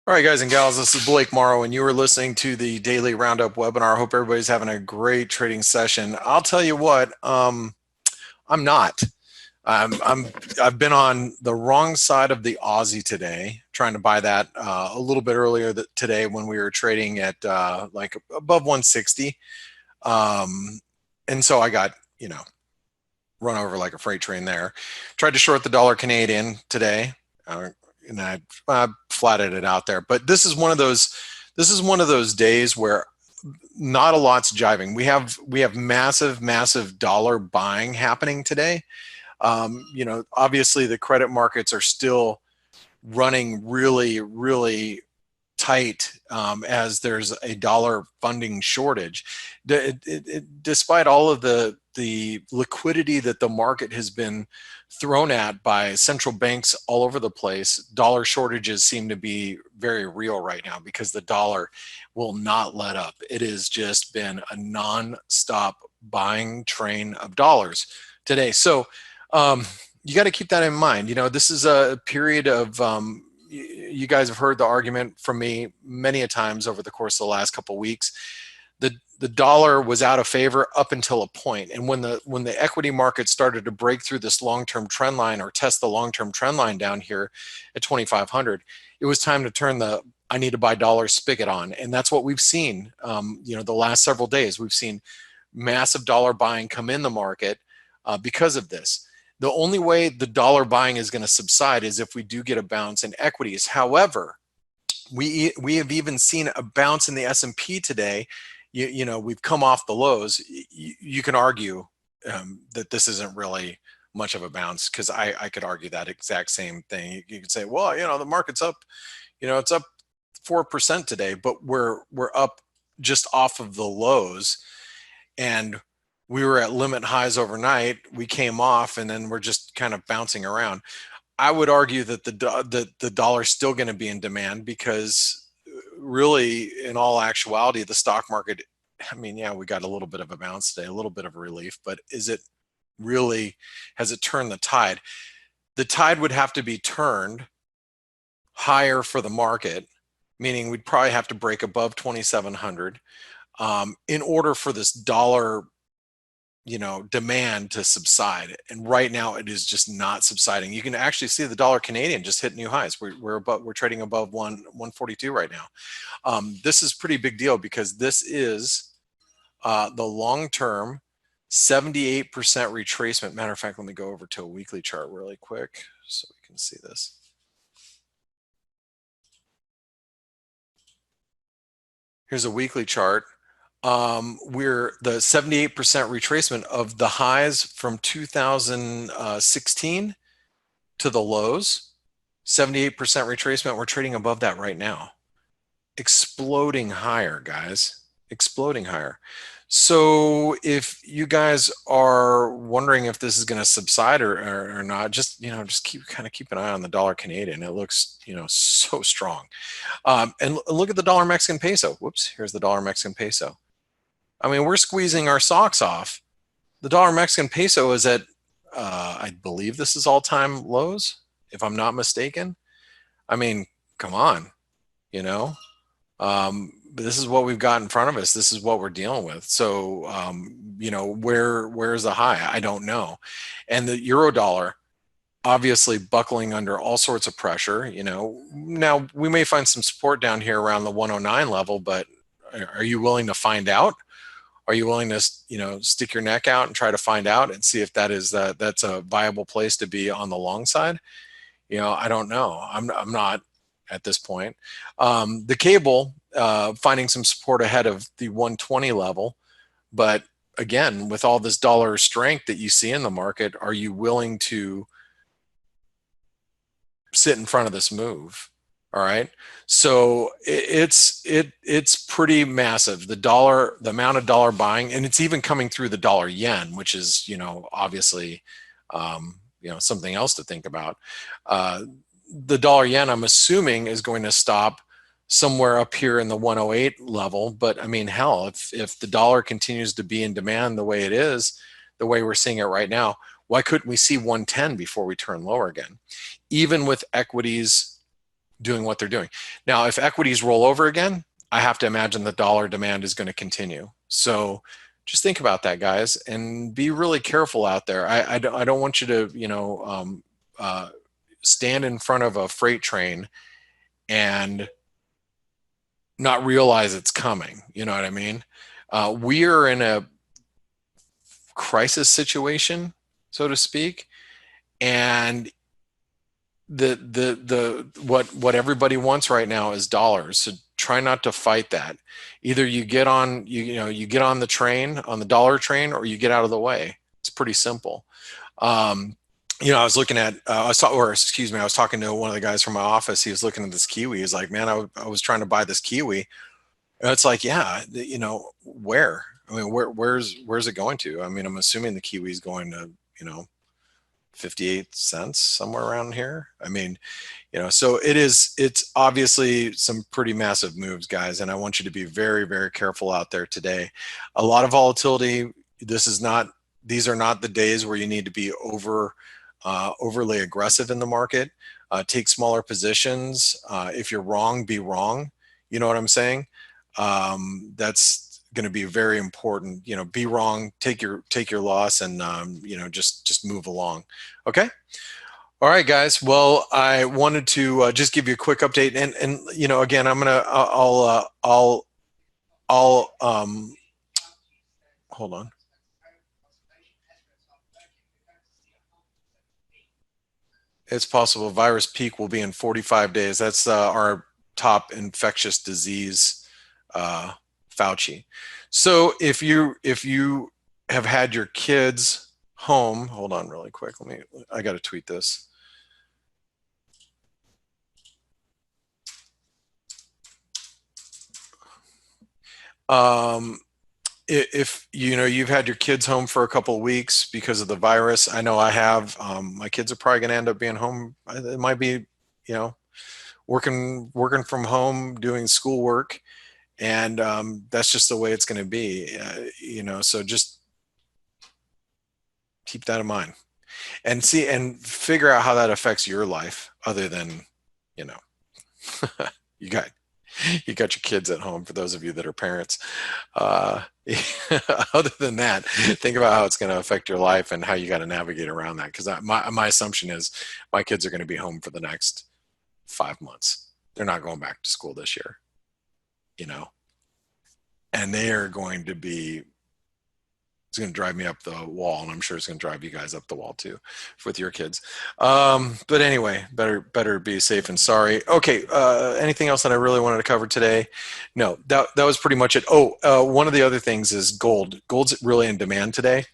All right, guys and gals, this is Blake Morrow, and you are listening to the Daily Roundup webinar. I hope everybody's having a great trading session. I'll tell you what, I'm not. I've been on the wrong side of the Aussie today, trying to buy that a little bit earlier today when we were trading at like above 160, and so I got run over like a freight train there. Tried to short the dollar Canadian today. And I flatted it out there. But this is one of those days where not a lot's jiving. We have massive dollar buying happening today. Obviously the credit markets are still running really tight as there's a dollar funding shortage. Despite all of the liquidity that the market has been thrown at by central banks all over the place, dollar shortages seem to be very real right now because the dollar will not let up. It has just been a non-stop buying train of dollars today. So you got to keep that in mind. This is a period of you guys have heard the argument from me many a times over the course of the last couple of weeks. The dollar was out of favor up until a point, and when the equity market started to break through this long-term trend line or test the long-term trend line down here at 2,500, it was time to turn the I need to buy dollars spigot on, and that's what we've seen. The last several days, we've seen massive dollar buying come in the market because of this. The only way the dollar buying is going to subside is if we do get a bounce in equities. However, we have even seen a bounce in the S&P today. We've come off the lows. You can argue that this isn't really much of a bounce, because I could argue that exact same thing. You could say, well, the market's up, it's up 4% today, but we're up just off of the lows, and we were at limit highs overnight. We came off, and then we're just kind of bouncing around. I would argue that the dollar's still going to be in demand, because really, in all actuality, the stock market, yeah, we got a little bit of a bounce today, a little bit of a relief, but has it turned the tide? The tide would have to be turned higher for the market, meaning we'd probably have to break above 2,700 in order for this dollar demand to subside. And right now it is just not subsiding. You can actually see the dollar Canadian just hit new highs. We're trading above 142 right now. This is pretty big deal, because this is the long-term 78% retracement. Matter of fact, let me go over to a weekly chart really quick so we can see this. Here's a weekly chart. We're the 78% retracement of the highs from 2016 to the lows. 78% retracement. We're trading above that right now. Exploding higher, guys. Exploding higher. So if you guys are wondering if this is going to subside or not, just keep an eye on the dollar Canadian. It looks so strong. And look at the dollar Mexican peso. Whoops, here's the dollar Mexican peso. We're squeezing our socks off. The dollar Mexican peso is at, I believe this is all-time lows, if I'm not mistaken. Come on, this is what we've got in front of us. This is what we're dealing with. So, where's the high? I don't know. And the euro dollar, obviously buckling under all sorts of pressure. Now we may find some support down here around the 109 level, but are you willing to find out? Are you willing to, stick your neck out and try to find out and see if that's a viable place to be on the long side? I don't know. I'm not at this point. The cable finding some support ahead of the 120 level, but again, with all this dollar strength that you see in the market, are you willing to sit in front of this move? All right. So it's pretty massive. The amount of dollar buying, and it's even coming through the dollar yen, which is, obviously, something else to think about. The dollar yen, I'm assuming, is going to stop somewhere up here in the 108 level. But hell, if the dollar continues to be in demand the way it is, the way we're seeing it right now, why couldn't we see 110 before we turn lower again? Even with equities doing what they're doing. Now, if equities roll over again, I have to imagine the dollar demand is going to continue. So just think about that, guys, and be really careful out there. I don't want you to, stand in front of a freight train and not realize it's coming. You know what I mean? We are in a crisis situation, so to speak, and what everybody wants right now is dollars. So try not to fight that. Either you get on you get on the train, on the dollar train, or you get out of the way. It's pretty simple. I was looking at I was talking to one of the guys from my office. He was looking at this kiwi. He's like, man, I was trying to buy this kiwi. And it's like, yeah, where? I mean, where's it going to? I mean, I'm assuming the kiwi's going to 58 cents, somewhere around here. I mean, so it's obviously some pretty massive moves, guys, and I want you to be very, very careful out there today. A lot of volatility. These are not the days where you need to be overly aggressive in the market. Take smaller positions. If you're wrong, be wrong. You know what I'm saying? That's going to be very important. Be wrong, take your loss, and just move along. Okay. All right, guys. Well, I wanted to just give you a quick update, and again, I'll hold on. It's possible virus peak will be in 45 days. That's our top infectious disease Fauci. So if you have had your kids home, hold on really quick. I got to tweet this. If you've had your kids home for a couple of weeks because of the virus, I know I have. My kids are probably going to end up being home. It might be, working from home, doing schoolwork, and that's just the way it's going to be. So just keep that in mind, and figure out how that affects your life, other than, you got your kids at home, for those of you that are parents. Other than that, think about how it's going to affect your life and how you got to navigate around that. Because my assumption is my kids are going to be home for the next 5 months. They're not going back to school this year, and they are going to be, it's going to drive me up the wall, and I'm sure it's going to drive you guys up the wall too with your kids. But anyway, better be safe and sorry. Okay. Anything else that I really wanted to cover today? No, that was pretty much it. One of the other things is gold. Gold's really in demand today.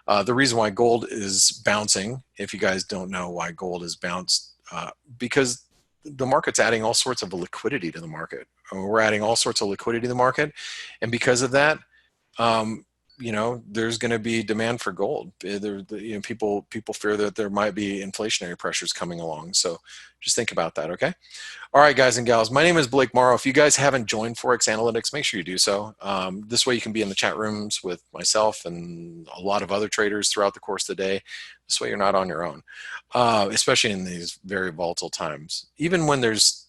The reason why gold is bouncing, if you guys don't know why gold is bounced, because the market's adding all sorts of liquidity to the market. We're adding all sorts of liquidity to the market. And because of that, there's going to be demand for gold. People fear that there might be inflationary pressures coming along. So just think about that, okay? All right, guys and gals, my name is Blake Morrow. If you guys haven't joined ForexAnalytix, make sure you do so. This way you can be in the chat rooms with myself and a lot of other traders throughout the course of the day. This way you're not on your own, especially in these very volatile times. Even when there's,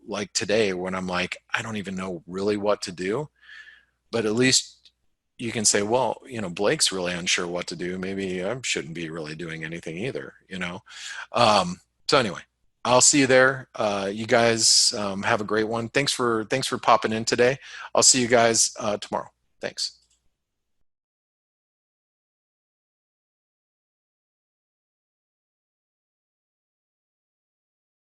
like today, when I'm like, I don't even know really what to do, but at least you can say, well, Blake's really unsure what to do. Maybe I shouldn't be really doing anything either, So anyway, I'll see you there. You guys have a great one. Thanks for popping in today. I'll see you guys tomorrow. Thanks.